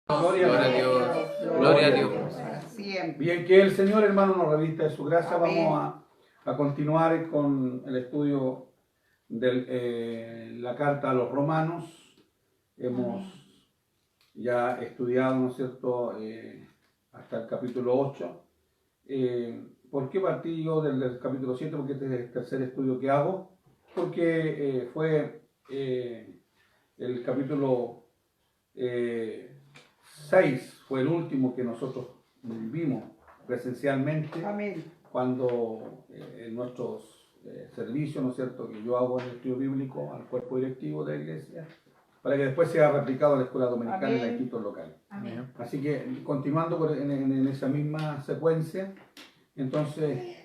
Gloria a Dios. Gloria a Dios. Bien, que el Señor, hermano, nos revista de su gracia. Amén. Vamos a continuar con el estudio de la carta a los romanos. Hemos ya estudiado, ¿no es cierto?, hasta el capítulo 8. ¿Por qué partí yo del capítulo 7? Porque este es el tercer estudio que hago. Porque fue el capítulo 6, fue el último que nosotros vimos presencialmente. Amén. Cuando en nuestros servicios, ¿no es cierto?, que yo hago en el estudio bíblico al cuerpo directivo de la iglesia, para que después sea replicado en la escuela dominical. Amén. En los institutos locales. Amén. Así que continuando en esa misma secuencia, entonces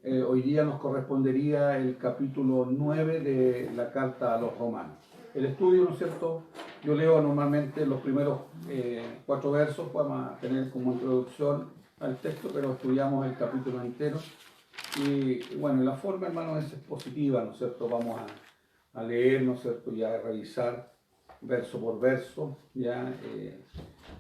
hoy día nos correspondería el capítulo 9 de la carta a los romanos. El estudio, ¿no es cierto?, yo leo normalmente los primeros 4 versos, vamos a tener como introducción al texto, pero estudiamos el capítulo entero. Y bueno, la forma, hermano, es positiva, ¿no es cierto? Vamos a leer, ¿no es cierto?, y a revisar verso por verso, ya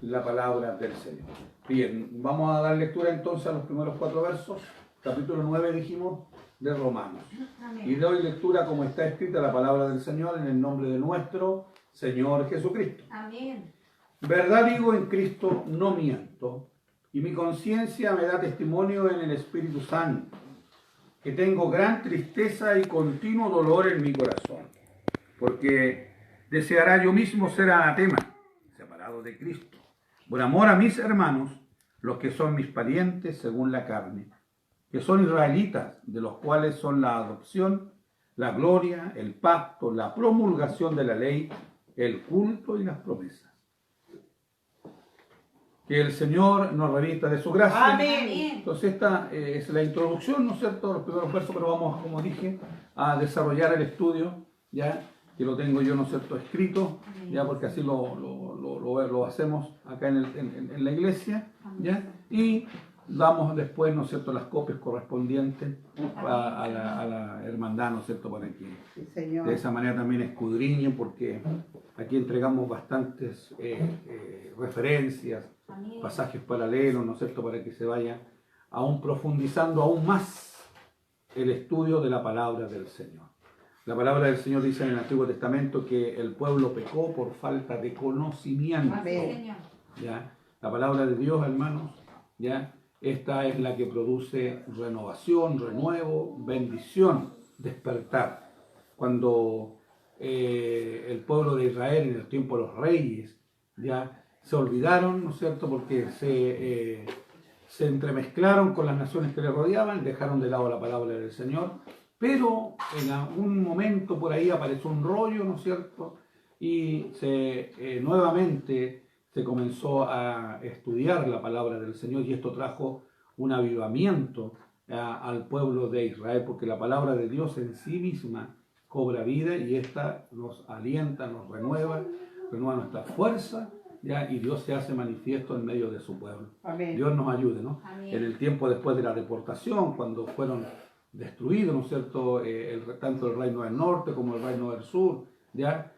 la palabra del Señor. Bien, vamos a dar lectura entonces a los primeros 4 versos, capítulo 9, dijimos, de Romanos. Amén. Y doy lectura como está escrita la palabra del Señor en el nombre de nuestro Señor Jesucristo. Amén. Verdad digo, en Cristo no miento, y mi conciencia me da testimonio en el Espíritu Santo, que tengo gran tristeza y continuo dolor en mi corazón, porque deseará yo mismo ser anatema, separado de Cristo, por amor a mis hermanos, los que son mis parientes según la carne, que son israelitas, de los cuales son la adopción, la gloria, el pacto, la promulgación de la ley, el culto y las promesas. Que el Señor nos revista de su gracia. Amén. Entonces esta es la introducción, ¿no es cierto?, los primeros versos, pero vamos, como dije, a desarrollar el estudio, ya que lo tengo yo, ¿no es cierto?, escrito, ya porque así lo hacemos acá en la iglesia, ya, y damos después, ¿no es cierto?, las copias correspondientes a la hermandad, ¿no es cierto?, para que de esa manera también escudriñen, porque aquí entregamos bastantes referencias, pasajes paralelos, ¿no es cierto?, para que se vaya aún profundizando aún más el estudio de la palabra del Señor. La palabra del Señor dice en el Antiguo Testamento que el pueblo pecó por falta de conocimiento. Amén. ¿Ya? La palabra de Dios, hermanos, ¿ya?, esta es la que produce renovación, renuevo, bendición, despertar. Cuando el pueblo de Israel en el tiempo de los reyes ya se olvidaron, ¿no es cierto?, porque se entremezclaron con las naciones que les rodeaban, dejaron de lado la palabra del Señor, pero en algún momento por ahí apareció un rollo, ¿no es cierto?, y nuevamente se comenzó a estudiar la palabra del Señor, y esto trajo un avivamiento al pueblo de Israel, porque la palabra de Dios en sí misma cobra vida, y esta nos alienta, nos renueva nuestra fuerza, ¿ya?, y Dios se hace manifiesto en medio de su pueblo. Amén. Dios nos ayude, ¿no? Amén. En el tiempo después de la deportación, cuando fueron destruidos, ¿no es cierto?, tanto el reino del norte como el reino del sur, ¿ya?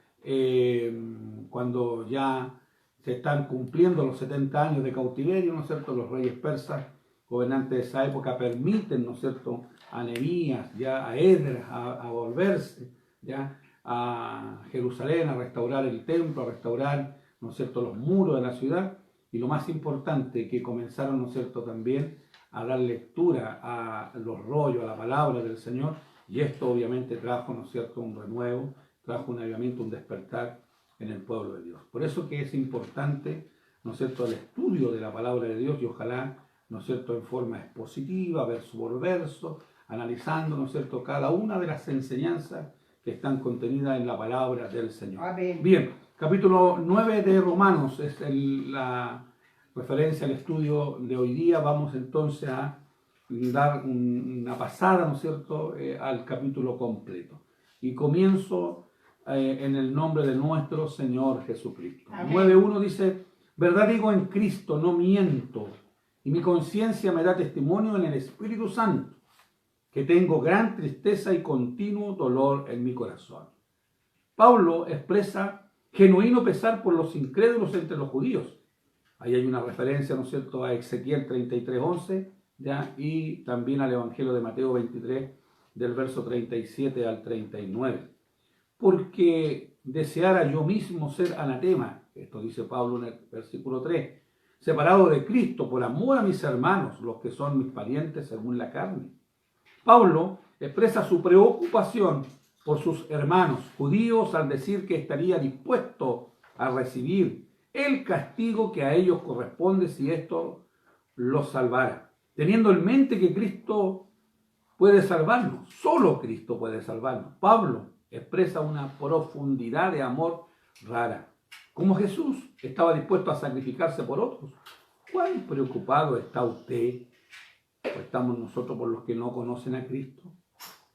Cuando ya se están cumpliendo los 70 años de cautiverio, ¿no es cierto?, los reyes persas, gobernantes de esa época, permiten, ¿no es cierto?, a Nehemías, ya a Esdras, a volverse, ya a Jerusalén, a restaurar el templo, a restaurar, ¿no es cierto?, los muros de la ciudad, y lo más importante, que comenzaron, ¿no es cierto?, también a dar lectura a los rollos, a la palabra del Señor, y esto obviamente trajo, ¿no es cierto?, un renuevo, trajo un avivamiento, un despertar en el pueblo de Dios. Por eso que es importante, ¿no es cierto?, el estudio de la palabra de Dios, y ojalá, ¿no es cierto?, en forma expositiva, verso por verso, analizando, ¿no es cierto?, cada una de las enseñanzas que están contenidas en la palabra del Señor. Amén. Bien, capítulo 9 de Romanos es la referencia al estudio de hoy día. Vamos entonces a dar una pasada, ¿no es cierto?, al capítulo completo. Y comienzo en el nombre de nuestro Señor Jesucristo. 9:1 dice: verdad digo, en Cristo no miento, y mi conciencia me da testimonio en el Espíritu Santo, que tengo gran tristeza y continuo dolor en mi corazón. Pablo expresa genuino pesar por los incrédulos entre los judíos, Ahí hay una referencia, ¿no es cierto?, a Ezequiel 33:11, ¿ya? Y también al Evangelio de Mateo 23, del verso 37 al 39. Porque deseara yo mismo ser anatema, esto dice Pablo en el versículo 3, separado de Cristo por amor a mis hermanos, los que son mis parientes según la carne. Pablo expresa su preocupación por sus hermanos judíos al decir que estaría dispuesto a recibir el castigo que a ellos corresponde si esto los salvara, teniendo en mente que Cristo puede salvarnos, solo Cristo puede salvarnos. Pablo expresa una profundidad de amor rara. Como Jesús estaba dispuesto a sacrificarse por otros, ¿cuán preocupado está usted? ¿O estamos nosotros por los que no conocen a Cristo?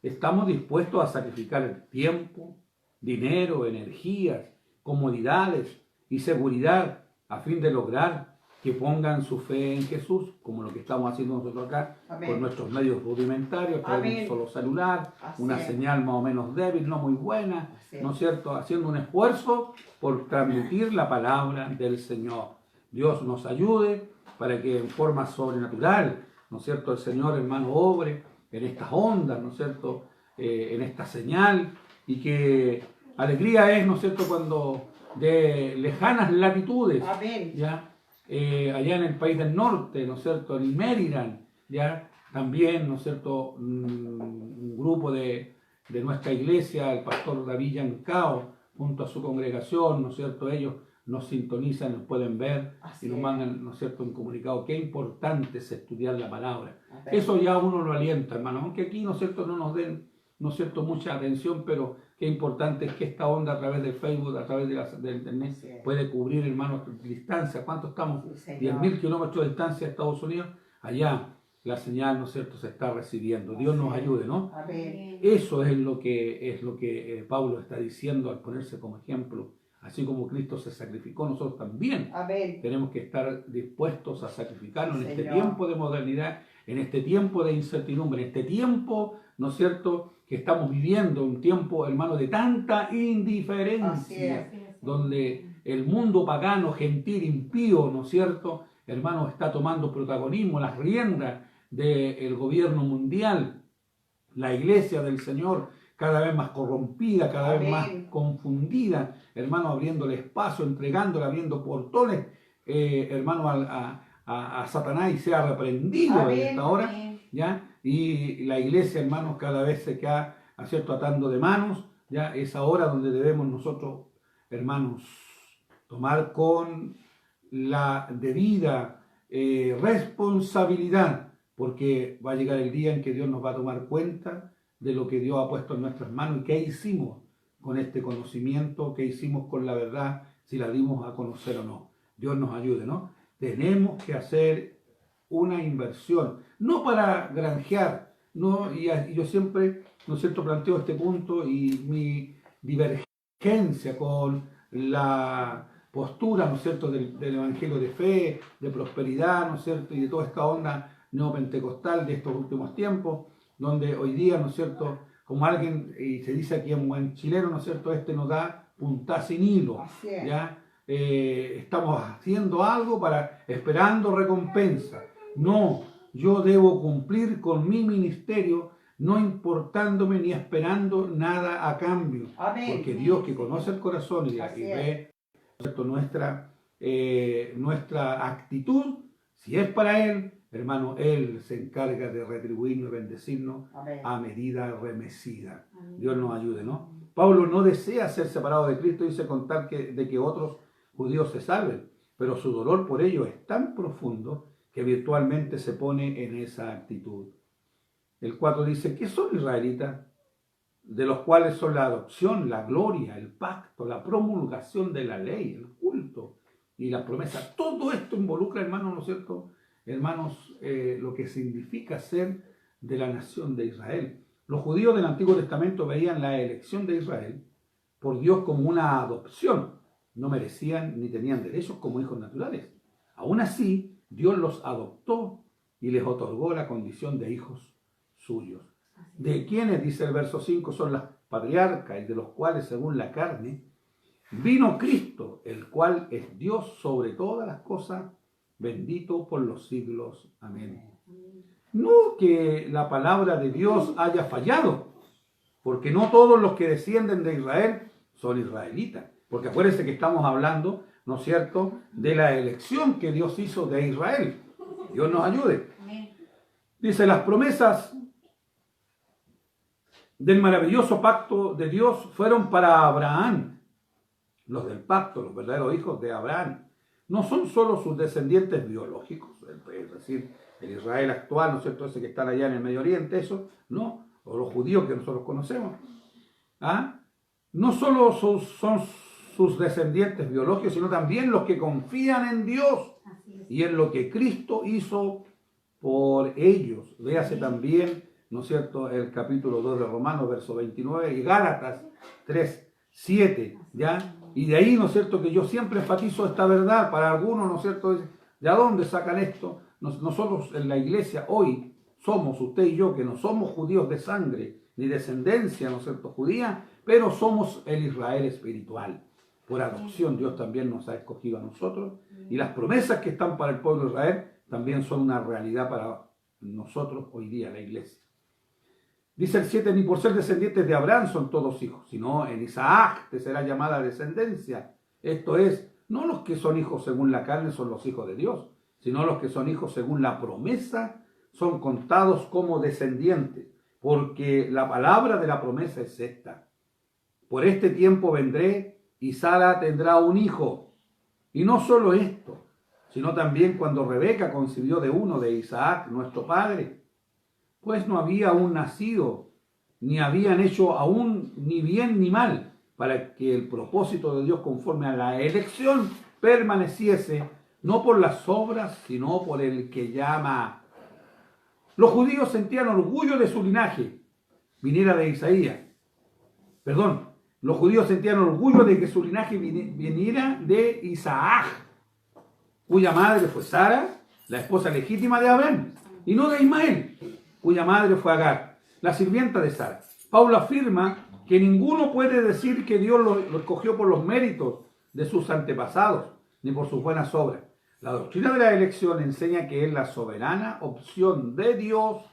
¿Estamos dispuestos a sacrificar el tiempo, dinero, energías, comodidades y seguridad a fin de lograr que pongan su fe en Jesús, como lo que estamos haciendo nosotros acá? Amén. Con nuestros medios rudimentarios, traer un solo celular, así una señal más o menos débil, no muy buena, así ¿no es cierto?, haciendo un esfuerzo por transmitir la palabra del Señor. Dios nos ayude para que en forma sobrenatural, ¿no es cierto?, el Señor, hermano, obre en estas ondas, ¿no es cierto?, en esta señal, y que alegría es, ¿no es cierto?, cuando de lejanas latitudes, amén, ¿ya? Allá en el país del norte, ¿no es cierto?, en Maryland, ya también, ¿no es cierto?, un grupo de nuestra iglesia, el pastor David Yancao, junto a su congregación, ¿no es cierto?, ellos nos sintonizan, nos pueden ver. Así y nos mandan, ¿no es cierto?, un comunicado. Qué importante es estudiar la palabra. Eso ya uno lo alienta, hermano, aunque aquí, ¿no es cierto?, no nos den, ¿no es cierto?, mucha atención, pero qué importante es que esta onda a través del Facebook, a través del internet, puede cubrir, hermano, distancia. ¿Cuánto estamos? 10.000 kilómetros de distancia de Estados Unidos. Allá la señal, ¿no es cierto?, se está recibiendo. Dios nos ayude, ¿no? Amén. Eso es lo que Pablo está diciendo al ponerse como ejemplo. Así como Cristo se sacrificó, nosotros también amén, tenemos que estar dispuestos a sacrificarnos en este tiempo de modernidad, en este tiempo de incertidumbre, en este tiempo, ¿no es cierto?, que estamos viviendo, un tiempo, hermano, de tanta indiferencia, donde el mundo pagano, gentil, impío, ¿no es cierto?, hermano, está tomando protagonismo, las riendas del gobierno mundial, la iglesia del Señor cada vez más corrompida, cada amén, vez más confundida, hermano, abriéndole espacio, entregándole, abriendo portones, hermano, a Satanás, y sea reprendido amén, en esta hora, amén, ¿ya? Y la iglesia, hermanos, cada vez se queda, ¿cierto?, atando de manos, ¿ya? Es ahora donde debemos nosotros, hermanos, tomar con la debida responsabilidad, porque va a llegar el día en que Dios nos va a tomar cuenta de lo que Dios ha puesto en nuestras manos y qué hicimos con este conocimiento, qué hicimos con la verdad, si la dimos a conocer o no. Dios nos ayude, ¿no? Tenemos que hacer una inversión, no para granjear, ¿no? Y yo siempre, ¿no es cierto?, planteo este punto y mi divergencia con la postura, ¿no es cierto?, del Evangelio de fe, de prosperidad, ¿no es cierto?, y de toda esta onda neopentecostal de estos últimos tiempos, donde hoy día, ¿no es cierto?, como alguien, y se dice aquí en buen chileno, ¿no es cierto?, nos da punta sin hilo, ¿ya? Estamos haciendo algo esperando recompensa. No, yo debo cumplir con mi ministerio, no importándome ni esperando nada a cambio. Amén. Porque Dios, que conoce el corazón y ve, ¿no es cierto?, nuestra actitud, si es para Él, hermano, Él se encarga de retribuirnos y bendecirnos amén, a medida remecida. Amén. Dios nos ayude, ¿no? Pablo no desea ser separado de Cristo, dice contar de que otros judíos se salven, pero su dolor por ello es tan profundo que virtualmente se pone en esa actitud. El 4 dice, ¿qué son israelitas? De los cuales son la adopción, la gloria, el pacto, la promulgación de la ley, el culto y las promesas. Todo esto involucra, hermanos, ¿no es cierto?, hermanos, lo que significa ser de la nación de Israel. Los judíos del Antiguo Testamento veían la elección de Israel por Dios como una adopción. No merecían ni tenían derechos como hijos naturales. Aún así, Dios los adoptó y les otorgó la condición de hijos suyos. De quienes, dice el verso 5, son las patriarcas, y de los cuales, según la carne, vino Cristo, el cual es Dios sobre todas las cosas, bendito por los siglos. Amén. No que la palabra de Dios haya fallado, porque no todos los que descienden de Israel son israelitas. Porque acuérdense que estamos hablando, ¿no es cierto?, de la elección que Dios hizo de Israel. Dios nos ayude. Dice, las promesas del maravilloso pacto de Dios fueron para Abraham. Los del pacto, los verdaderos hijos de Abraham, no son solo sus descendientes biológicos, es decir, el Israel actual, ¿no es cierto?, ese que están allá en el Medio Oriente, eso, no, o los judíos que nosotros conocemos. No solo son sus descendientes biológicos, sino también los que confían en Dios y en lo que Cristo hizo por ellos. Véase también, ¿no es cierto?, el capítulo 2 de Romanos, verso 29, y Gálatas 3, 7, ¿ya? Y de ahí, ¿no es cierto?, que yo siempre enfatizo esta verdad. Para algunos, ¿no es cierto?, ¿de dónde sacan esto? Nosotros en la iglesia hoy somos, usted y yo, que no somos judíos de sangre, ni descendencia, ¿no es cierto?, judía, pero somos el Israel espiritual. Por adopción Dios también nos ha escogido a nosotros, y las promesas que están para el pueblo de Israel también son una realidad para nosotros hoy día, la iglesia. Dice el 7, ni por ser descendientes de Abraham son todos hijos, sino en Isaac te será llamada descendencia. Esto es, no los que son hijos según la carne son los hijos de Dios, sino los que son hijos según la promesa son contados como descendientes, porque la palabra de la promesa es esta: por este tiempo vendré y Sara tendrá un hijo. Y no solo esto, sino también cuando Rebeca concibió de uno de Isaac, nuestro padre, pues no había aún nacido, ni habían hecho aún ni bien ni mal, para que el propósito de Dios conforme a la elección permaneciese, no por las obras, sino por el que llama. Los judíos sentían orgullo de su linaje, viniera de Isaías. Los judíos sentían orgullo de que su linaje viniera de Isaac, cuya madre fue Sara, la esposa legítima de Abraham, y no de Ismael, cuya madre fue Agar, la sirvienta de Sara. Pablo afirma que ninguno puede decir que Dios lo escogió por los méritos de sus antepasados, ni por sus buenas obras. La doctrina de la elección enseña que es la soberana opción de Dios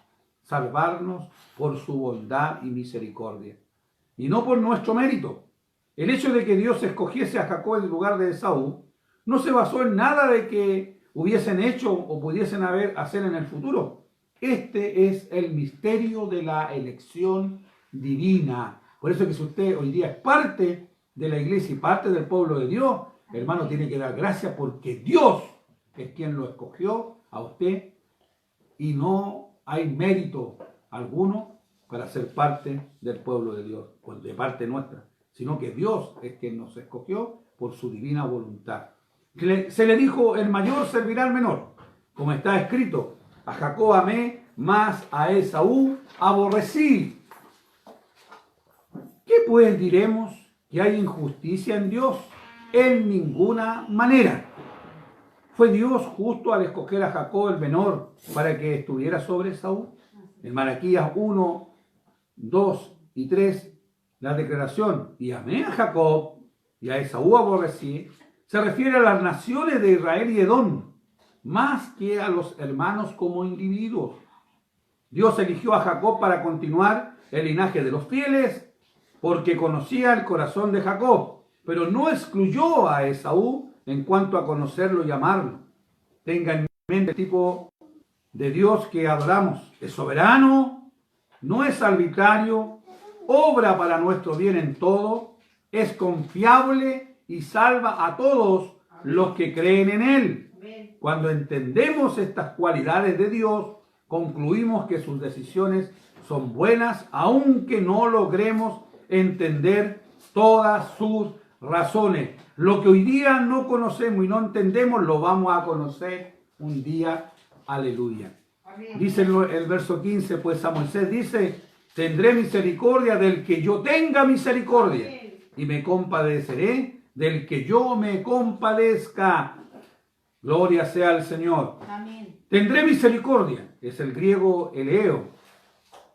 salvarnos por su bondad y misericordia, y no por nuestro mérito. El hecho de que Dios escogiese a Jacob en lugar de Esaú no se basó en nada de que hubiesen hecho o pudiesen hacer en el futuro. Este es el misterio de la elección divina. Por eso que si usted hoy día es parte de la iglesia y parte del pueblo de Dios, hermano, tiene que dar gracias porque Dios es quien lo escogió a usted y no hay mérito alguno para ser parte del pueblo de Dios, pues de parte nuestra, sino que Dios es quien nos escogió por su divina voluntad. Se le dijo, el mayor servirá al menor, como está escrito, a Jacob amé, mas a Esaú aborrecí. ¿Qué pues diremos? ¿Que hay injusticia en Dios? En ninguna manera. ¿Fue Dios justo al escoger a Jacob el menor para que estuviera sobre Esaú? En Malaquías 1, 2 y 3, la declaración, y amé a Jacob y a Esaú aborrecí, se refiere a las naciones de Israel y Edom, más que a los hermanos como individuos. Dios eligió a Jacob para continuar el linaje de los fieles, porque conocía el corazón de Jacob, pero no excluyó a Esaú en cuanto a conocerlo y amarlo. Tenga en mente el tipo de Dios que adoramos. Es soberano, no es arbitrario, obra para nuestro bien en todo, es confiable y salva a todos los que creen en Él. Cuando entendemos estas cualidades de Dios, concluimos que sus decisiones son buenas, aunque no logremos entender todas sus razones. Lo que hoy día no conocemos y no entendemos, lo vamos a conocer un día. Aleluya. Dice el verso 15, pues a Moisés dice, tendré misericordia del que yo tenga misericordia y me compadeceré del que yo me compadezca. Gloria sea al Señor. Amén. Tendré misericordia, es el griego eleo.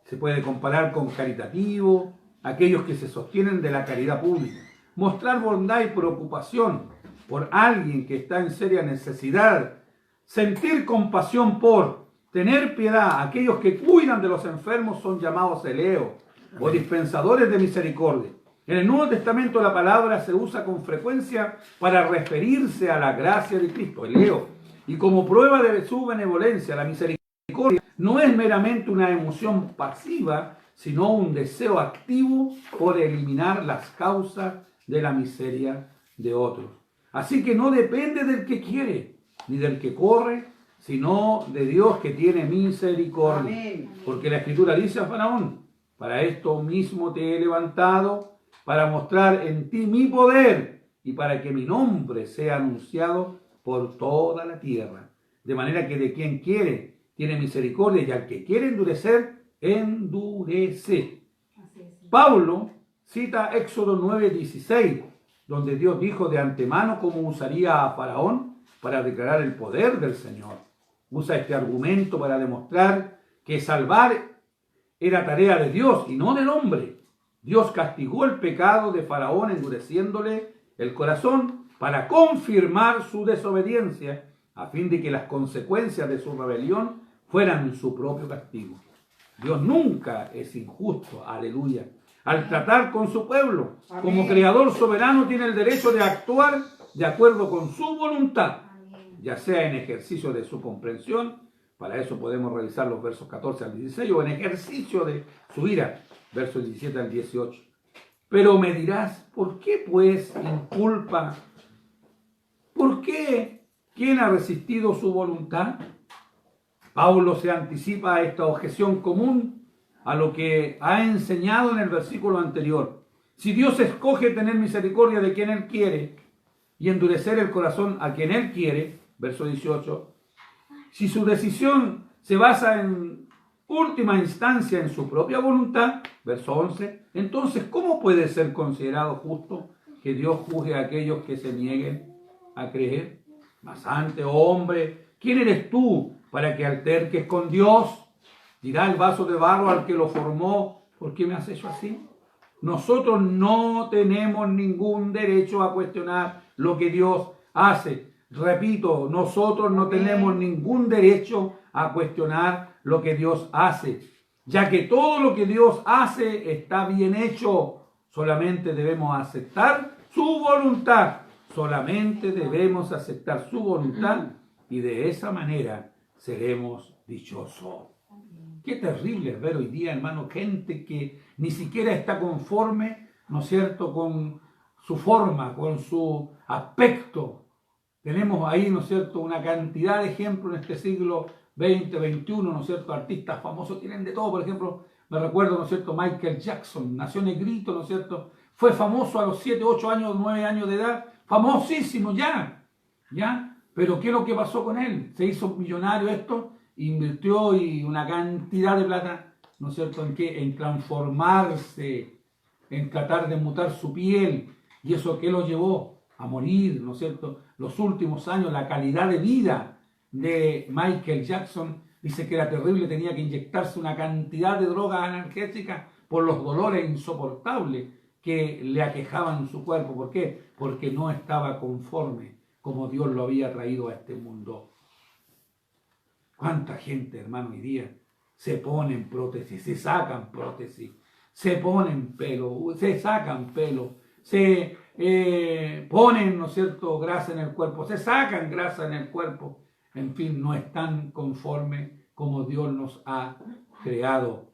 Se puede comparar con caritativo, aquellos que se sostienen de la caridad pública. Mostrar bondad y preocupación por alguien que está en seria necesidad, sentir compasión por, tener piedad. Aquellos que cuidan de los enfermos son llamados eleos o dispensadores de misericordia. En el Nuevo Testamento la palabra se usa con frecuencia para referirse a la gracia de Cristo, eleo. Y como prueba de su benevolencia, la misericordia no es meramente una emoción pasiva, sino un deseo activo por eliminar las causas de la miseria de otros. Así que no depende del que quiere, ni del que corre, sino de Dios que tiene misericordia. Amén. Porque la Escritura dice a Faraón: para esto mismo te he levantado, para mostrar en ti mi poder y para que mi nombre sea anunciado por toda la tierra. De manera que de quien quiere tiene misericordia, y al que quiere endurecer, endurece. Pablo cita Éxodo 9:16, donde Dios dijo de antemano cómo usaría a Faraón para declarar el poder del Señor. Usa este argumento para demostrar que salvar era tarea de Dios y no del hombre. Dios castigó el pecado de Faraón endureciéndole el corazón para confirmar su desobediencia, a fin de que las consecuencias de su rebelión fueran su propio castigo. Dios nunca es injusto, aleluya. Al tratar con su pueblo, como creador soberano, tiene el derecho de actuar de acuerdo con su voluntad, ya sea en ejercicio de su comprensión, para eso podemos revisar los versos 14 al 16, o en ejercicio de su ira, versos 17 al 18. Pero me dirás, ¿por qué pues inculpa? ¿Por qué? ¿Quién ha resistido su voluntad? Pablo se anticipa a esta objeción común a lo que ha enseñado en el versículo anterior. Si Dios escoge tener misericordia de quien Él quiere y endurecer el corazón a quien Él quiere, verso 18, si su decisión se basa en última instancia en su propia voluntad, verso 11, entonces ¿cómo puede ser considerado justo que Dios juzgue a aquellos que se nieguen a creer? Mas antes, oh hombre, ¿quién eres tú para que alterques con Dios? Dirá el vaso de barro al que lo formó: ¿por qué me has hecho así? Nosotros no tenemos ningún derecho a cuestionar lo que Dios hace. Repito, nosotros no tenemos ningún derecho a cuestionar lo que Dios hace, ya que todo lo que Dios hace está bien hecho. Solamente debemos aceptar su voluntad. Solamente debemos aceptar su voluntad y de esa manera seremos dichosos. Qué terrible es ver hoy día, hermano, gente que ni siquiera está conforme, ¿no es cierto?, con su forma, con su aspecto. Tenemos ahí, ¿no es cierto?, una cantidad de ejemplos en este siglo XX, XXI, ¿no es cierto?, artistas famosos tienen de todo. Por ejemplo, me recuerdo, ¿no es cierto?, Michael Jackson, nació negrito, ¿no es cierto?, fue famoso a los 7, 8 años, 9 años de edad, famosísimo ya, pero ¿qué es lo que pasó con él? Se hizo millonario esto, invirtió y una cantidad de plata, ¿no es cierto?, ¿en qué? En transformarse, en tratar de mutar su piel, y eso ¿qué lo llevó? A morir, ¿no es cierto? Los últimos años, la calidad de vida de Michael Jackson, dice que era terrible, tenía que inyectarse una cantidad de drogas analgésicas por los dolores insoportables que le aquejaban en su cuerpo. ¿Por qué? Porque no estaba conforme como Dios lo había traído a este mundo. ¿Cuánta gente, hermano, hoy día se ponen prótesis, se sacan prótesis, se ponen pelo, se sacan pelo, se ponen, ¿no es cierto?, grasa en el cuerpo, se sacan grasa en el cuerpo? En fin, no están conformes como Dios nos ha creado.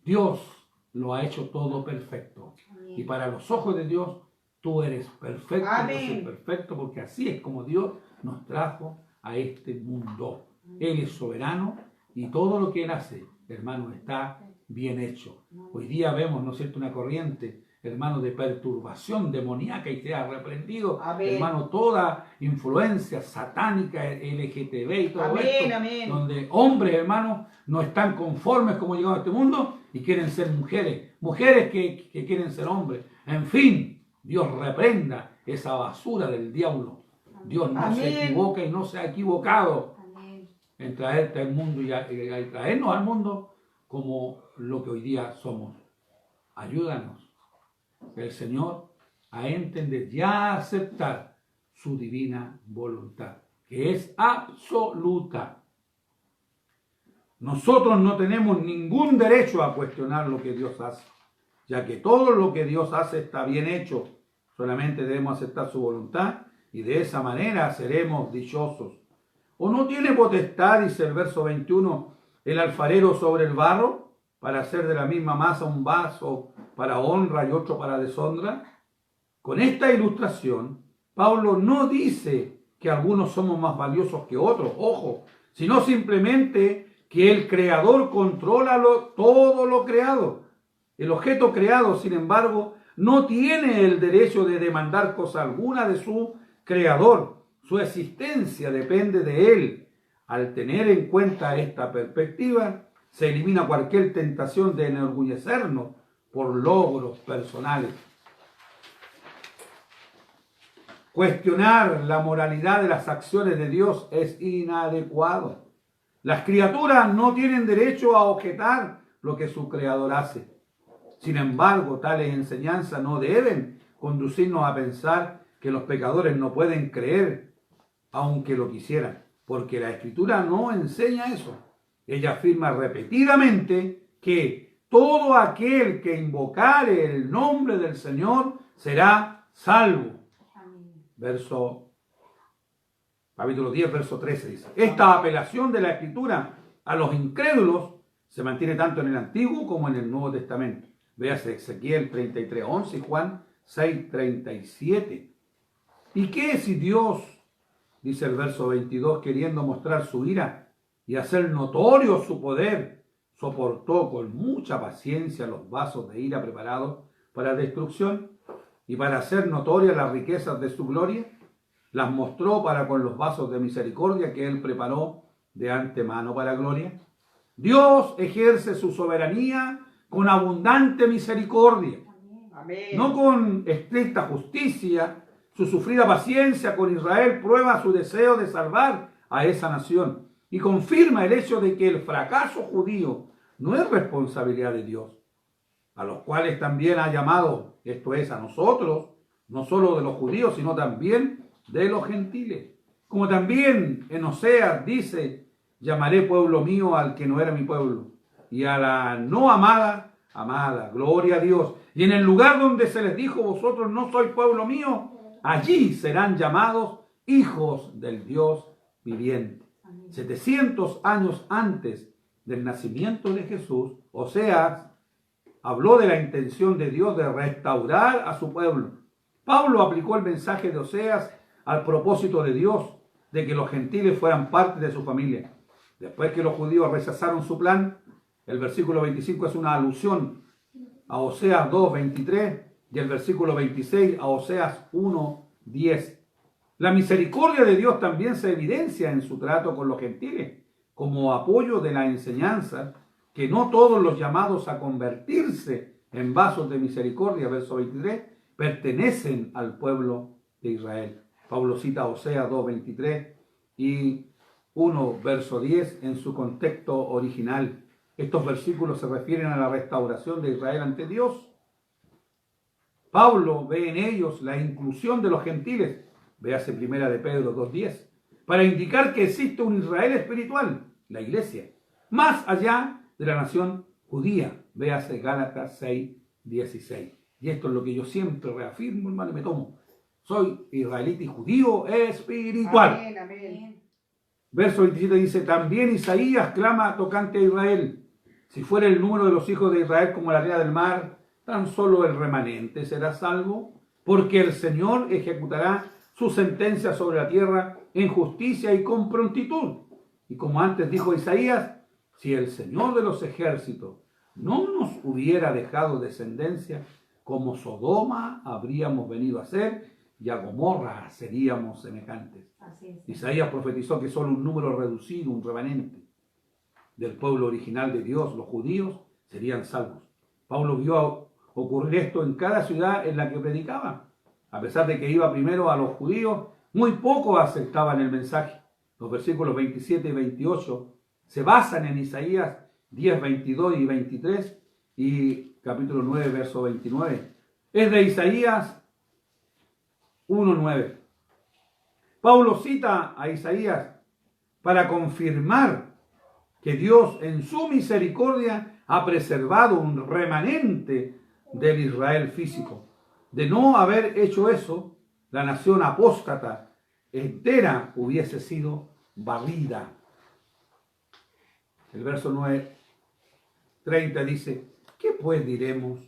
Dios lo ha hecho todo perfecto. Y para los ojos de Dios, tú eres perfecto, yo soy perfecto, porque así es como Dios nos trajo a este mundo. Él es soberano y todo lo que Él hace, hermano, está bien hecho. Hoy día vemos, ¿no es cierto?, una corriente, hermano, de perturbación demoníaca y se ha reprendido, hermano, toda influencia satánica, LGTB y todo esto, donde hombres, hermano, no están conformes como llegaron a este mundo y quieren ser mujeres, mujeres que quieren ser hombres. En fin, Dios reprenda esa basura del diablo. Dios no se equivoca y no se ha equivocado en traerte al mundo y traernos al mundo como lo que hoy día somos. Ayúdanos, el Señor, a entender y a aceptar su divina voluntad. que es absoluta. Nosotros no tenemos ningún derecho a cuestionar lo que Dios hace, ya que todo lo que Dios hace está bien hecho. Solamente debemos aceptar su voluntad y de esa manera seremos dichosos. ¿O no tiene potestad, dice el verso 21, el alfarero sobre el barro para hacer de la misma masa un vaso para honra y otro para deshonra? Con esta ilustración, Pablo no dice que algunos somos más valiosos que otros, ojo, sino simplemente que el creador controla todo lo creado. El objeto creado, sin embargo, no tiene el derecho de demandar cosa alguna de su creador. Su existencia depende de él. Al tener en cuenta esta perspectiva, se elimina cualquier tentación de enorgullecernos por logros personales. Cuestionar la moralidad de las acciones de Dios es inadecuado. Las criaturas no tienen derecho a objetar lo que su creador hace. Sin embargo, tales enseñanzas no deben conducirnos a pensar que los pecadores no pueden creer, aunque lo quisieran, porque la Escritura no enseña eso. Ella afirma repetidamente que todo aquel que invocare el nombre del Señor será salvo. Capítulo 10, verso 13 dice. Esta apelación de la Escritura a los incrédulos se mantiene tanto en el Antiguo como en el Nuevo Testamento. Véase Ezequiel 33:11 y Juan 6:37. ¿Y qué si Dios, dice el verso 22, queriendo mostrar su ira y hacer notorio su poder, soportó con mucha paciencia los vasos de ira preparados para destrucción y para hacer notorias las riquezas de su gloria? Las mostró para con los vasos de misericordia que él preparó de antemano para gloria. Dios ejerce su soberanía con abundante misericordia, amén, no con estricta justicia. Su sufrida paciencia con Israel prueba su deseo de salvar a esa nación y confirma el hecho de que el fracaso judío no es responsabilidad de Dios, a los cuales también ha llamado, esto es, a nosotros, no solo de los judíos, sino también de los gentiles. Como también en Oseas dice, llamaré pueblo mío al que no era mi pueblo, y a la no amada, amada. Gloria a Dios. Y en el lugar donde se les dijo, vosotros no sois pueblo mío, allí serán llamados hijos del Dios viviente. 700 años antes del nacimiento de Jesús, Oseas habló de la intención de Dios de restaurar a su pueblo. Pablo aplicó el mensaje de Oseas al propósito de Dios de que los gentiles fueran parte de su familia. Después que los judíos rechazaron su plan, el versículo 25 es una alusión a Oseas 2:23 y el versículo 26 a Oseas 1:10. La misericordia de Dios también se evidencia en su trato con los gentiles, como apoyo de la enseñanza que no todos los llamados a convertirse en vasos de misericordia, verso 23, pertenecen al pueblo de Israel. Pablo cita Oseas 2:23 y 1, verso 10 en su contexto original. Estos versículos se refieren a la restauración de Israel ante Dios. Pablo ve en ellos la inclusión de los gentiles, véase primera de Pedro 2:10, para indicar que existe un Israel espiritual, la iglesia, más allá de la nación judía, véase Gálatas 6:16. Y esto es lo que yo siempre reafirmo, hermano, y me tomo. Soy israelita y judío espiritual. Amén, amén. Verso 27 dice, también Isaías clama tocante a Israel. Si fuera el número de los hijos de Israel como la arena del mar, tan solo el remanente será salvo, porque el Señor ejecutará su sentencia sobre la tierra en justicia y con prontitud. Y como antes dijo Isaías, si el Señor de los ejércitos no nos hubiera dejado descendencia, como Sodoma habríamos venido a ser, y a Gomorra seríamos semejantes. Isaías profetizó que solo un número reducido, un remanente del pueblo original de Dios, los judíos, serían salvos. Pablo vio ocurrir esto en cada ciudad en la que predicaba. A pesar de que iba primero a los judíos, muy pocos aceptaban el mensaje. Los versículos 27 y 28 se basan en Isaías 10, 22 y 23 y capítulo 9, verso 29. Es de Isaías 1:9. Pablo cita a Isaías para confirmar que Dios en su misericordia ha preservado un remanente del Israel físico. De no haber hecho eso, la nación apóstata entera hubiese sido barrida. El verso 9:30 dice: ¿qué pues diremos?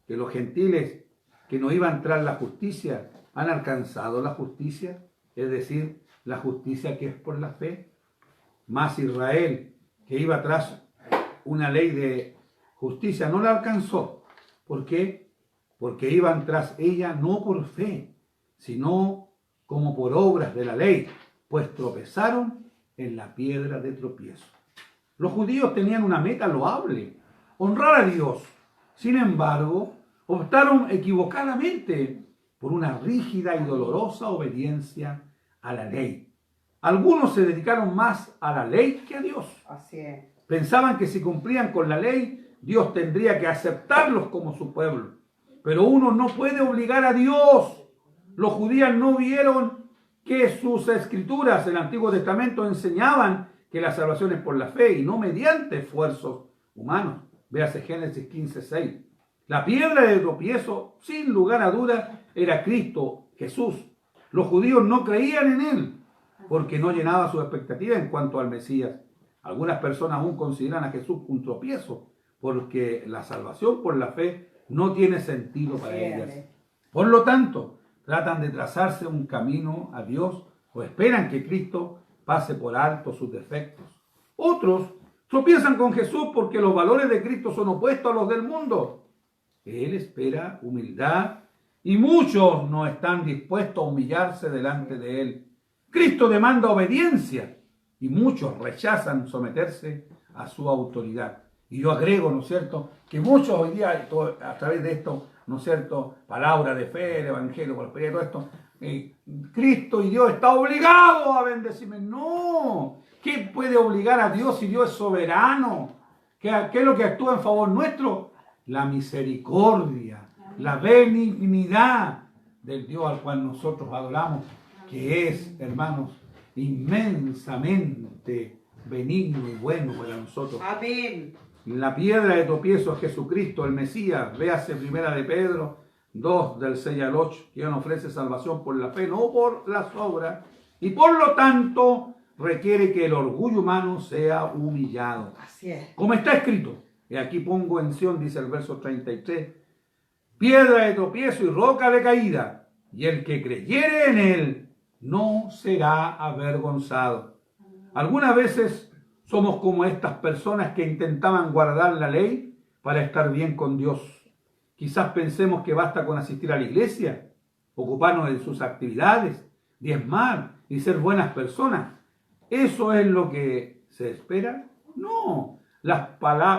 ¿Que los gentiles que no iban tras la justicia han alcanzado la justicia? Es decir, la justicia que es por la fe. Mas Israel, que iba tras una ley de justicia, no la alcanzó. ¿Por qué? Porque iban tras ella no por fe, sino como por obras de la ley, pues tropezaron en la piedra de tropiezo. Los judíos tenían una meta loable: honrar a Dios. Sin embargo, optaron equivocadamente por una rígida y dolorosa obediencia a la ley. Algunos se dedicaron más a la ley que a Dios. Así es. Pensaban que si cumplían con la ley, Dios tendría que aceptarlos como su pueblo. Pero uno no puede obligar a Dios. Los judíos no vieron que sus escrituras del Antiguo Testamento enseñaban que la salvación es por la fe y no mediante esfuerzos humanos. Véase Génesis 15:6. La piedra de tropiezo, sin lugar a dudas, era Cristo Jesús. Los judíos no creían en Él porque no llenaba su expectativa en cuanto al Mesías. Algunas personas aún consideran a Jesús un tropiezo porque la salvación por la fe no tiene sentido para ellas. Por lo tanto, tratan de trazarse un camino a Dios o esperan que Cristo pase por alto sus defectos. Otros tropiezan con Jesús porque los valores de Cristo son opuestos a los del mundo. Él espera humildad y muchos no están dispuestos a humillarse delante de Él. Cristo demanda obediencia y muchos rechazan someterse a su autoridad. Y yo agrego, ¿no es cierto?, que muchos hoy día, a través de esto, ¿no es cierto?, palabra de fe, el evangelio, prosperidad, todo esto, Cristo y Dios está obligado a bendecirme. No, ¿qué puede obligar a Dios si Dios es soberano? ¿Qué es lo que actúa en favor nuestro? La misericordia, la benignidad del Dios al cual nosotros adoramos, que es, hermanos, inmensamente benigno y bueno para nosotros. Amén. La piedra de tropiezo es Jesucristo, el Mesías. Véase Primera de Pedro 2, del 6 al 8, quien ofrece salvación por la fe, no por las obras, y por lo tanto requiere que el orgullo humano sea humillado. Así es. Como está escrito, y aquí pongo en Sión, dice el verso 33, piedra de tropiezo y roca de caída, y el que creyere en él no será avergonzado. Algunas veces somos como estas personas que intentaban guardar la ley para estar bien con Dios. Quizás pensemos que basta con asistir a la iglesia, ocuparnos de sus actividades, diezmar y ser buenas personas. ¿Eso es lo que se espera? No.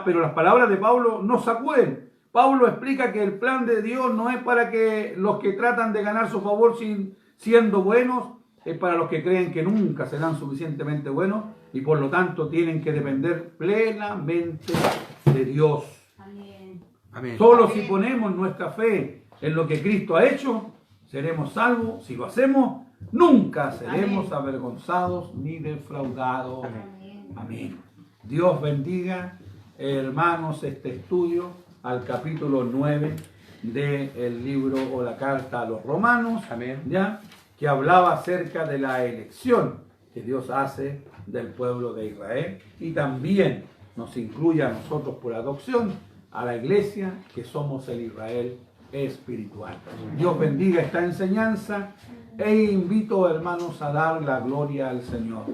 Pero las palabras de Pablo nos sacuden. Pablo explica que el plan de Dios no es para que los que tratan de ganar su favor siendo buenos, es para los que creen que nunca serán suficientemente buenos y por lo tanto tienen que depender plenamente de Dios. Amén. Solo si ponemos nuestra fe en lo que Cristo ha hecho, seremos salvos. Si lo hacemos, nunca seremos avergonzados ni defraudados. Amén. Dios bendiga, hermanos, este estudio al capítulo 9 del libro o la carta a los Romanos. Amén. ¿Ya? Que hablaba acerca de la elección que Dios hace del pueblo de Israel y también nos incluye a nosotros por adopción, a la iglesia, que somos el Israel espiritual. Dios bendiga esta enseñanza e invito, hermanos, a dar la gloria al Señor.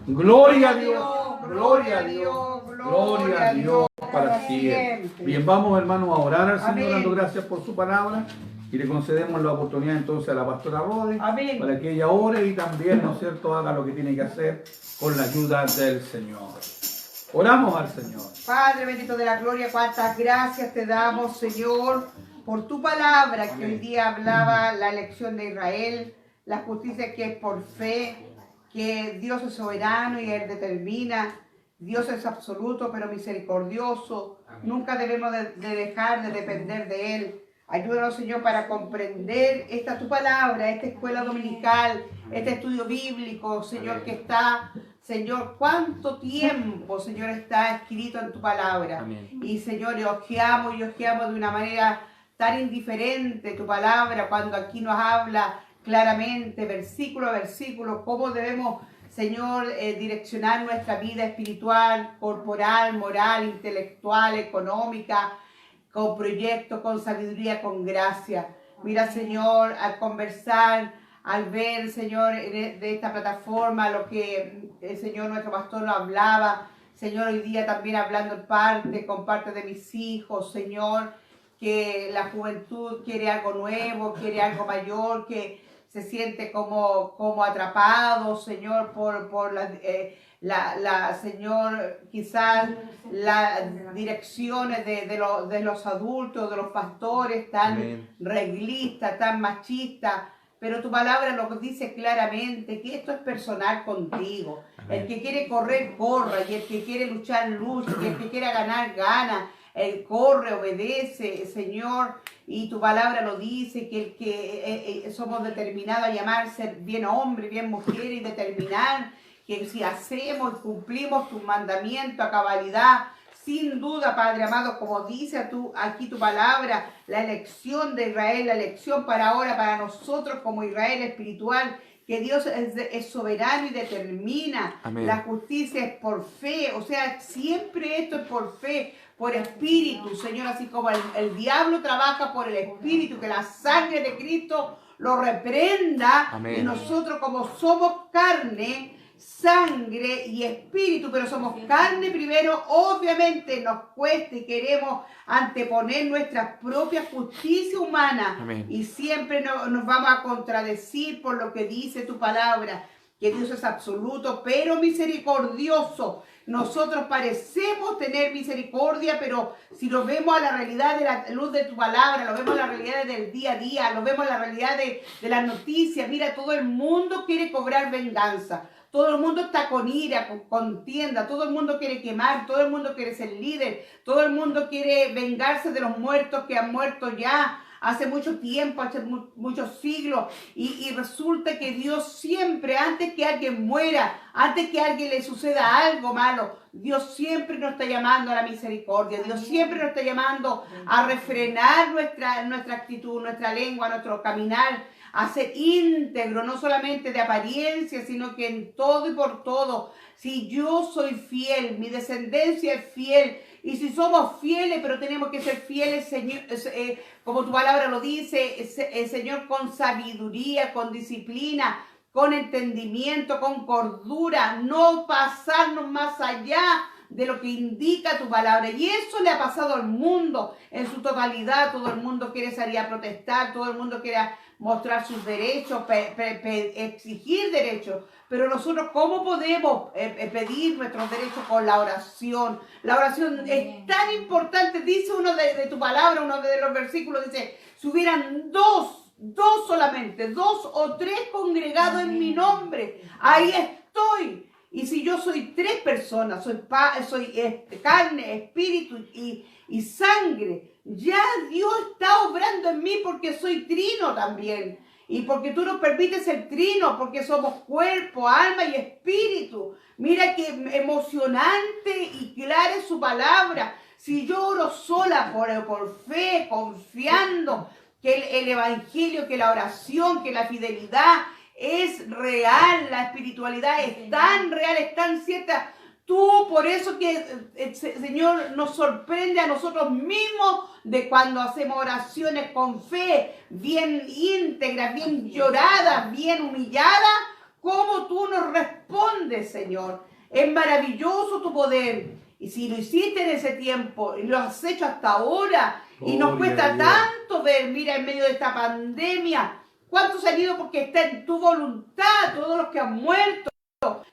Gloria a Dios, gloria a Dios, gloria a Dios para siempre. Bien, vamos, hermanos, a orar al Señor dando gracias por su palabra. Y le concedemos la oportunidad entonces a la pastora Rode para que ella ore y también, ¿no es cierto?, haga lo que tiene que hacer con la ayuda del Señor. Oramos al Señor. Padre bendito de la gloria, cuántas gracias te damos, Señor, por tu palabra que hoy día hablaba la elección de Israel, la justicia que es por fe, que Dios es soberano y Él determina. Dios es absoluto pero misericordioso. Nunca debemos de dejar de depender de Él. Ayúdanos, Señor, para comprender esta tu palabra, esta escuela dominical, este estudio bíblico, Señor, Amén. que está, Señor, cuánto tiempo, Señor, está escrito en tu palabra. Amén. Y, Señor, y hojeamos de una manera tan indiferente tu palabra cuando aquí nos habla claramente, versículo a versículo, cómo debemos, Señor, direccionar nuestra vida espiritual, corporal, moral, intelectual, económica, con proyectos, con sabiduría, con gracia. Mira, Señor, al conversar, al ver, Señor, de esta plataforma, lo que el Señor, nuestro pastor, nos hablaba, Señor, hoy día también hablando con parte de mis hijos, Señor, que la juventud quiere algo nuevo, quiere algo mayor, que se siente como atrapado, Señor, por Señor, quizás las direcciones de los adultos, de los pastores, tan Amén. reglistas, tan machistas, pero tu palabra nos dice claramente que esto es personal contigo. Amén. El que quiere correr, corra, y el que quiere luchar, lucha, y el que quiera ganar, gana. Él corre, obedece, Señor, y tu palabra lo dice, que el que somos determinados a llamarse bien hombre, bien mujer, y determinar que si hacemos y cumplimos tus mandamientos a cabalidad, sin duda, Padre amado, como dice aquí tu palabra, la elección de Israel, la elección para ahora, para nosotros como Israel espiritual, que Dios es soberano y determina. Amén. La justicia es por fe, o sea, siempre esto es por fe, por espíritu, Señor, así como el diablo trabaja por el espíritu, que la sangre de Cristo lo reprenda. Amén. Y nosotros como somos carne, sangre y espíritu, pero somos carne primero, obviamente nos cuesta y queremos anteponer nuestra propia justicia humana. Amén. Y siempre nos vamos a contradecir por lo que dice tu palabra, que Dios es absoluto, pero misericordioso. Nosotros parecemos tener misericordia, pero si lo vemos a la realidad de la luz de tu palabra, lo vemos a la realidad del día a día, lo vemos a la realidad de las noticias, mira, todo el mundo quiere cobrar venganza. Todo el mundo está con ira, con contienda, todo el mundo quiere quemar, todo el mundo quiere ser líder, todo el mundo quiere vengarse de los muertos que han muerto ya hace mucho tiempo, hace muchos siglos, y resulta que Dios siempre, antes que alguien muera, antes que a alguien le suceda algo malo, Dios siempre nos está llamando a la misericordia, Dios siempre nos está llamando a refrenar nuestra actitud, nuestra lengua, nuestro caminar, a ser íntegro, no solamente de apariencia, sino que en todo y por todo. Si yo soy fiel, mi descendencia es fiel, y si somos fieles, pero tenemos que ser fieles, Señor, como tu palabra lo dice, Señor, con sabiduría, con disciplina, con entendimiento, con cordura, no pasarnos más allá de lo que indica tu palabra. Y eso le ha pasado al mundo en su totalidad. Todo el mundo quiere salir a protestar, todo el mundo quiere mostrar sus derechos, exigir derechos. Pero nosotros, ¿cómo podemos pedir nuestros derechos? Con la oración. La oración es tan importante. Dice uno de tu palabra, uno de los versículos, dice, si hubieran dos solamente, 2 o 3 congregados en mi nombre, ahí estoy. Y si yo soy 3 personas, soy carne, espíritu y sangre, ya Dios está obrando en mí porque soy trino también. Y porque tú nos permites ser trino, porque somos cuerpo, alma y espíritu. Mira qué emocionante y clara es su palabra. Si yo oro sola por fe, confiando que el evangelio, que la oración, que la fidelidad es real, la espiritualidad es tan real, es tan cierta. Tú, por eso que Señor nos sorprende a nosotros mismos de cuando hacemos oraciones con fe, bien íntegras, bien lloradas, bien humilladas, cómo tú nos respondes, Señor. Es maravilloso tu poder. Y si lo hiciste en ese tiempo y lo has hecho hasta ahora, y nos cuesta tanto ver, mira, en medio de esta pandemia, ¿cuántos han ido porque está en tu voluntad? Todos los que han muerto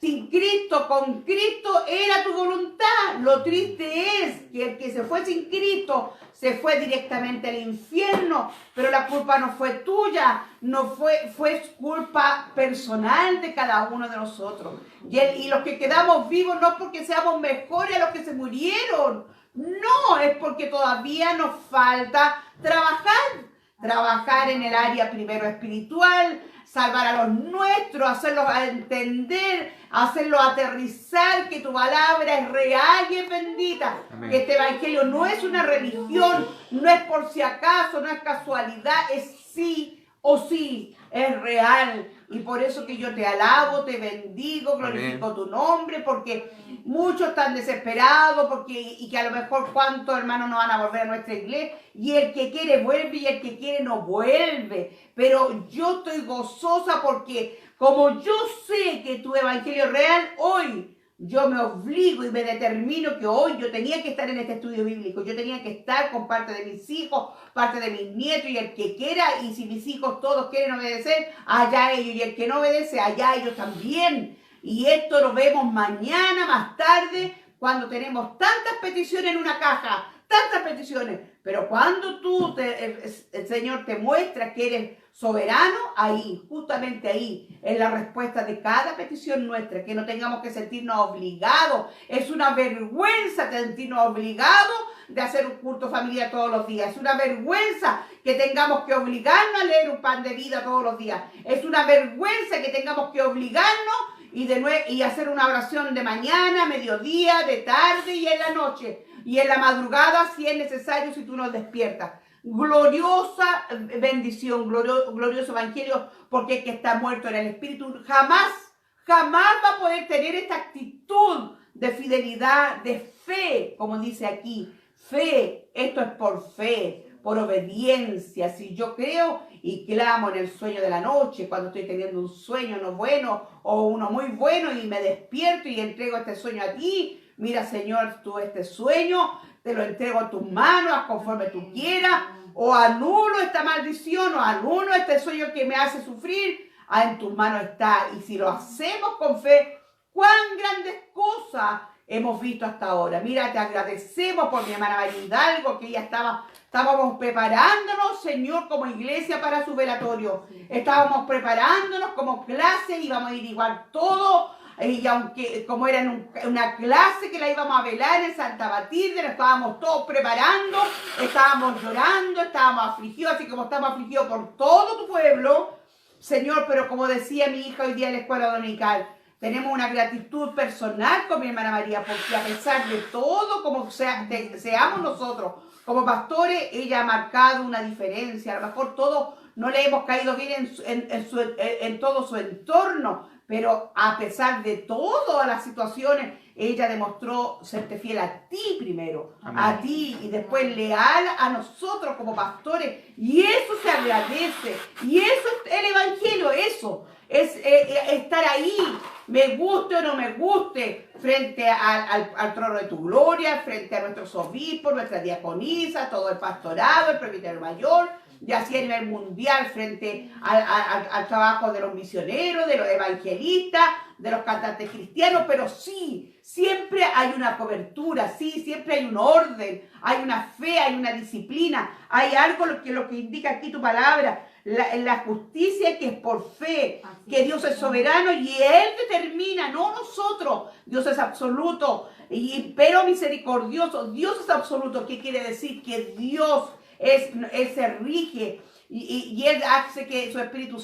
sin Cristo, con Cristo era tu voluntad. Lo triste es que el que se fue sin Cristo se fue directamente al infierno, pero la culpa no fue tuya, fue culpa personal de cada uno de nosotros. Y los que quedamos vivos no porque seamos mejores a los que se murieron, no, es porque todavía nos falta trabajar en el área primero espiritual, salvar a los nuestros, hacerlos entender, hacerlos aterrizar que tu palabra es real y es bendita. Amén. Que este evangelio no es una religión, no es por si acaso, no es casualidad, es sí o sí, es real. Y por eso que yo te alabo, te bendigo, glorifico tu nombre, porque muchos están desesperados, y que a lo mejor cuántos hermanos no van a volver a nuestra iglesia, y el que quiere vuelve y el que quiere no vuelve. Pero yo estoy gozosa porque como yo sé que tu evangelio es real, hoy yo me obligo y me determino que hoy yo tenía que estar en este estudio bíblico, yo tenía que estar con parte de mis hijos, parte de mis nietos, y el que quiera, y si mis hijos todos quieren obedecer, allá ellos, y el que no obedece, allá ellos también. Y esto lo vemos mañana, más tarde, cuando tenemos tantas peticiones en una caja, tantas peticiones, pero cuando tú, el Señor te muestra que eres soberano, ahí, justamente ahí, es la respuesta de cada petición nuestra, que no tengamos que sentirnos obligados. Es una vergüenza sentirnos obligados de hacer un culto familiar todos los días. Es una vergüenza que tengamos que obligarnos a leer un pan de vida todos los días. Es una vergüenza que tengamos que obligarnos y hacer una oración de mañana, mediodía, de tarde y en la noche. Y en la madrugada si es necesario, si tú nos despiertas. Gloriosa bendición, glorioso evangelio, porque el que está muerto en el espíritu jamás va a poder tener esta actitud de fidelidad, de fe, como dice aquí. Fe, esto es por fe, por obediencia. Si yo creo y clamo en el sueño de la noche, cuando estoy teniendo un sueño no bueno o uno muy bueno, y me despierto y entrego este sueño a ti. Mira, Señor, tú este sueño te lo entrego a tus manos, conforme tú quieras, o anulo esta maldición, o anulo este sueño que me hace sufrir. En tus manos está. Y si lo hacemos con fe, cuán grandes cosas hemos visto hasta ahora. Mira, te agradecemos por mi hermana María Hidalgo, que ella estábamos preparándonos, Señor, como iglesia para su velatorio. Estábamos preparándonos como clase, íbamos a ir igual todo. Y aunque como era una clase que la íbamos a velar en Santa Batilde, nos estábamos todos preparando, estábamos llorando, estábamos afligidos, así como estamos afligidos por todo tu pueblo, Señor. Pero como decía mi hija hoy día en la escuela dominical, tenemos una gratitud personal con mi hermana María, porque a pesar de todo, como seamos nosotros como pastores, ella ha marcado una diferencia. A lo mejor todos no le hemos caído bien en todo su entorno, pero a pesar de todas las situaciones, ella demostró serte fiel a ti primero. Amén. A ti, y después leal a nosotros como pastores, y eso se agradece, y eso es el evangelio, eso es estar ahí, me guste o no me guste, frente al trono de tu gloria, frente a nuestros obispos, nuestra diaconisa, todo el pastorado, el presbiterio mayor, y así a nivel mundial, frente al trabajo de los misioneros, de los evangelistas, de los cantantes cristianos. Pero sí, siempre hay una cobertura, sí, siempre hay un orden, hay una fe, hay una disciplina, hay algo lo que indica aquí tu palabra, la justicia, que es por fe, que Dios es soberano y Él determina, no nosotros. Dios es absoluto, pero misericordioso. Dios es absoluto. ¿Qué quiere decir? Que Dios Él se rige y Él hace que el Espíritu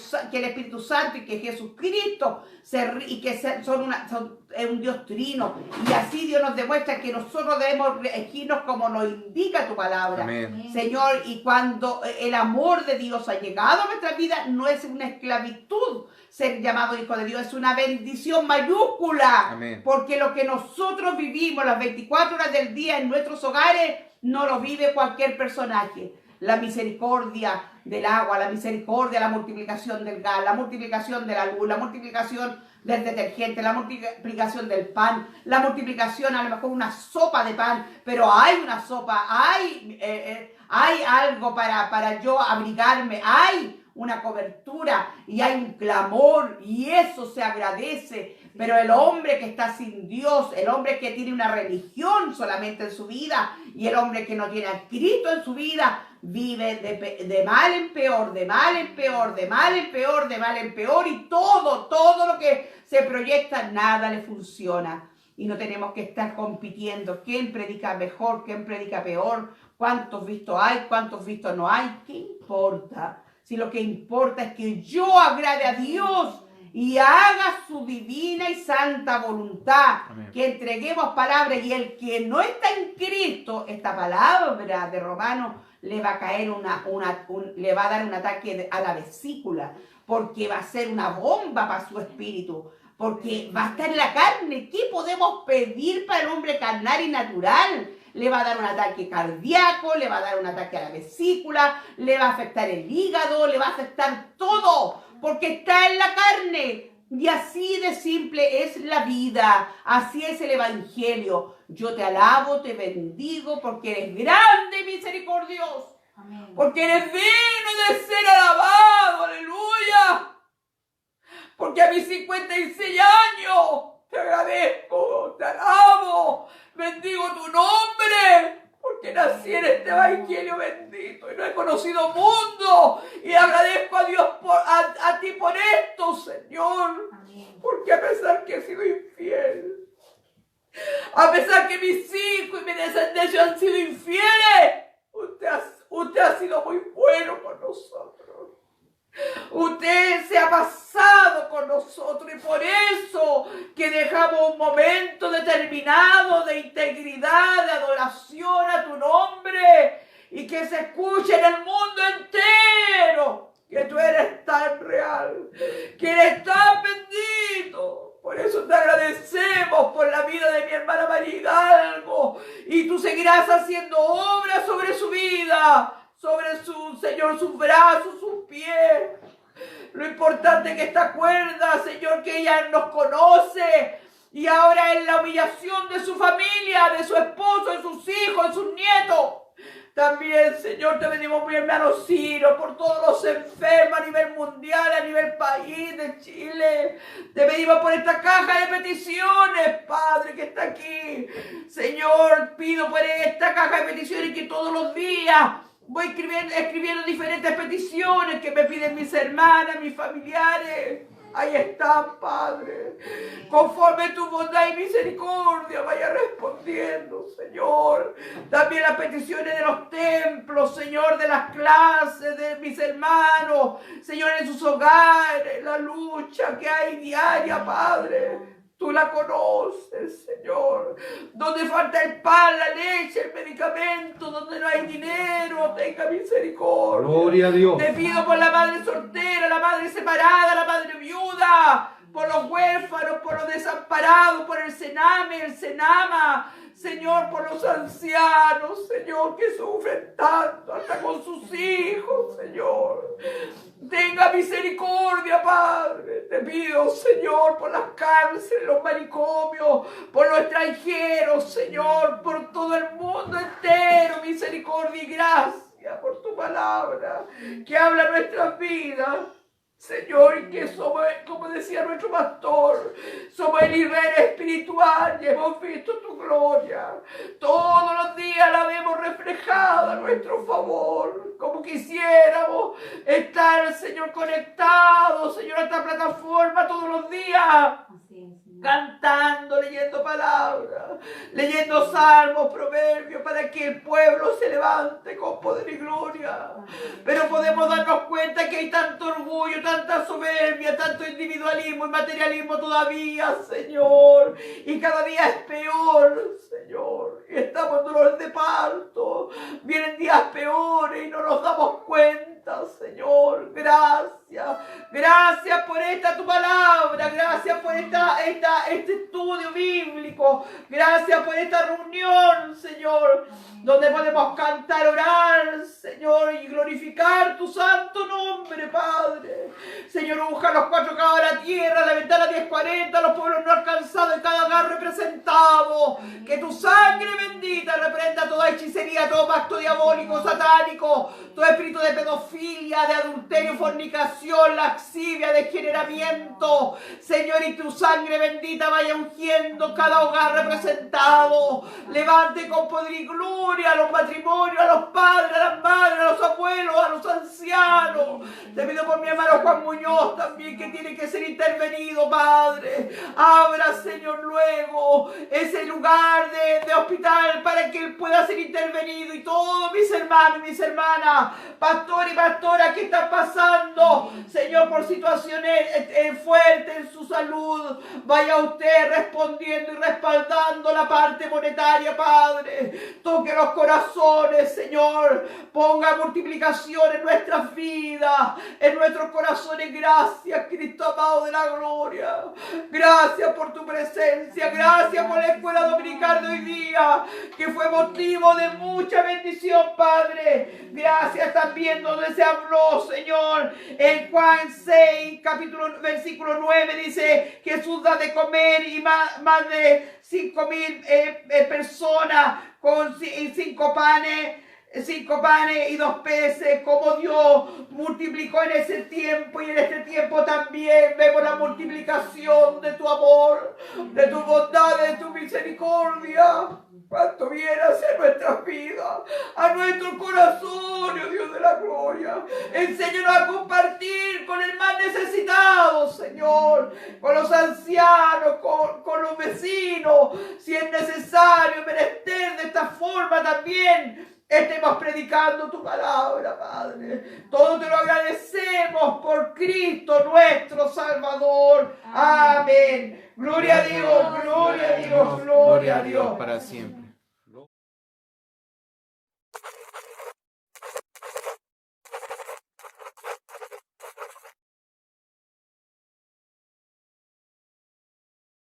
Santo y que Jesucristo es un Dios trino. Y así Dios nos demuestra que nosotros debemos regirnos como nos indica tu palabra. Amén. Señor, y cuando el amor de Dios ha llegado a nuestra vida, no es una esclavitud ser llamado hijo de Dios, es una bendición mayúscula. Amén. Porque lo que nosotros vivimos las 24 horas del día en nuestros hogares, no lo vive cualquier personaje. La misericordia del agua, la misericordia, la multiplicación del gas, la multiplicación de la luz, la multiplicación del detergente, la multiplicación del pan, la multiplicación, a lo mejor una sopa de pan, pero hay una sopa, hay algo para yo abrigarme, hay una cobertura y hay un clamor, y eso se agradece. Pero el hombre que está sin Dios, el hombre que tiene una religión solamente en su vida, y el hombre que no tiene a Cristo en su vida, vive de mal en peor, de mal en peor, de mal en peor, de mal en peor, y todo lo que se proyecta, nada le funciona. Y no tenemos que estar compitiendo quién predica mejor, quién predica peor, cuántos vistos hay, cuántos vistos no hay. ¿Qué importa? si lo que importa es que yo agrade a Dios y haga su divina y santa voluntad. Amén. Que entreguemos palabras, y el que no está en Cristo, esta palabra de Romanos le va a caer le va a dar un ataque a la vesícula, porque va a ser una bomba para su espíritu, porque va a estar en la carne. ¿Qué podemos pedir para el hombre carnal y natural? Le va a dar un ataque cardíaco, le va a dar un ataque a la vesícula, le va a afectar el hígado, le va a afectar todo, porque está en la carne. Y así de simple es la vida, así es el evangelio. Yo te alabo, te bendigo, porque eres grande y misericordioso, Amén. porque eres digno de ser alabado, aleluya. Porque a mis 56 años te agradezco, te alabo, bendigo tu nombre, porque nací en este evangelio bendito y no he conocido mundo, y agradezco a Dios a ti por esto, Señor. Amén. Porque a pesar que he sido infiel, a pesar que mis hijos y mi descendencia han sido infieles, usted ha sido muy bueno con nosotros. Usted se ha pasado con nosotros, y por eso que dejamos un momento determinado de integridad, de adoración a tu nombre, y que se escuche en el mundo entero que tú eres tan real, que eres tan bendito. Por eso te agradecemos por la vida de mi hermana María Hidalgo, y tú seguirás haciendo obras sobre su vida, sobre su, Señor, sus brazos, sus pies. Lo importante es que esta cuerda, Señor, que ella nos conoce, y ahora en la humillación de su familia, de su esposo, de sus hijos, de sus nietos. También, Señor, te pedimos por mi hermano Ciro, por todos los enfermos a nivel mundial, a nivel país de Chile. Te pedimos por esta caja de peticiones, Padre, que está aquí. Señor, pido por esta caja de peticiones que todos los días voy escribiendo diferentes peticiones que me piden mis hermanas, mis familiares. Ahí están, Padre. Conforme tu bondad y misericordia vaya respondiendo, Señor. También las peticiones de los templos, Señor, de las clases de mis hermanos, Señor, en sus hogares, la lucha que hay diaria, Padre. Tú la conoces, Señor. Donde falta el pan, la leche, el medicamento, donde no hay dinero, tenga misericordia. Gloria a Dios. Te pido por la madre soltera, la madre separada, la madre viuda, por los huérfanos, por los desamparados, por el Sename, el Senama, Señor, por los ancianos, Señor, que sufren tanto, hasta con sus hijos, Señor. Tenga misericordia, Padre. Te pido, Señor, por las cárceles, los manicomios, por los extranjeros, Señor, por todo el mundo entero. Misericordia y gracia por tu palabra que habla nuestras vidas, Señor, y que somos, como decía nuestro pastor, somos el Israel espiritual y hemos visto tu gloria. Todos los días la vemos reflejada a nuestro favor, como quisiéramos estar, Señor, conectados, Señor, a esta plataforma todos los días, Así es, Señor. cantando, leyendo palabras, leyendo salmos, proverbios, para que el pueblo se levante con poder y gloria. Pero podemos darnos cuenta que hay tanto orgullo, tanta soberbia, tanto individualismo y materialismo todavía, Señor. Y cada día es peor, Señor. Y estamos en dolores de parto. Vienen días peores y no nos damos cuenta, Señor. Gracias. Gracias por esta tu palabra. Gracias por este estudio bíblico. Gracias por esta reunión, Señor, donde podemos cantar, orar, Señor, y glorificar tu santo nombre, Padre. Señor, busca los 4 cabos de la tierra, la ventana 1040, los pueblos no alcanzados y cada hogar representado. Que tu sangre bendita reprenda toda hechicería, todo pacto diabólico, satánico, todo espíritu de pedofilia, de adulterio, fornicación, lascivia, degeneramiento. Señor, y tu sangre bendita vaya ungiendo cada hogar representado. Levante con poder y gloria a los matrimonios, a los padres, a las madres, a los abuelos, a los ancianos. Te pido por mi hermano Juan Muñoz también, que tiene que ser intervenido, Padre. Abra, Señor, luego ese lugar de hospital para que él pueda ser intervenido. Y todos mis hermanos y mis hermanas, pastor y pastora que están pasando, Señor, por situaciones fuertes en su salud, vaya usted respondiendo y respaldando la parte monetaria, Padre. Toque los corazones, Señor. Ponga multiplicación en nuestras vidas, en nuestros corazones. Gracias, Cristo amado de la gloria. Gracias por tu presencia. Gracias por la escuela dominical de hoy día, que fue motivo de mucha bendición, Padre. Gracias también donde se habló, Señor, en Juan 6, versículo 9, dice: Jesús da de comer y más de 5.000 personas con 5 panes y 2 peces, como Dios multiplicó en ese tiempo, y en este tiempo también vemos la multiplicación de tu amor, de tu bondad, de tu misericordia. Cuánto viene hacia nuestras vidas, a nuestro corazón, oh Dios de la gloria. Enséñanos a compartir con el más necesitado, Señor, con los ancianos, con los vecinos, si es necesario, menester de esta forma también estemos predicando tu palabra, Padre. Todo te lo agradecemos por Cristo nuestro Salvador. Amén. Gloria a Dios, gloria a Dios, gloria a Dios. Para siempre.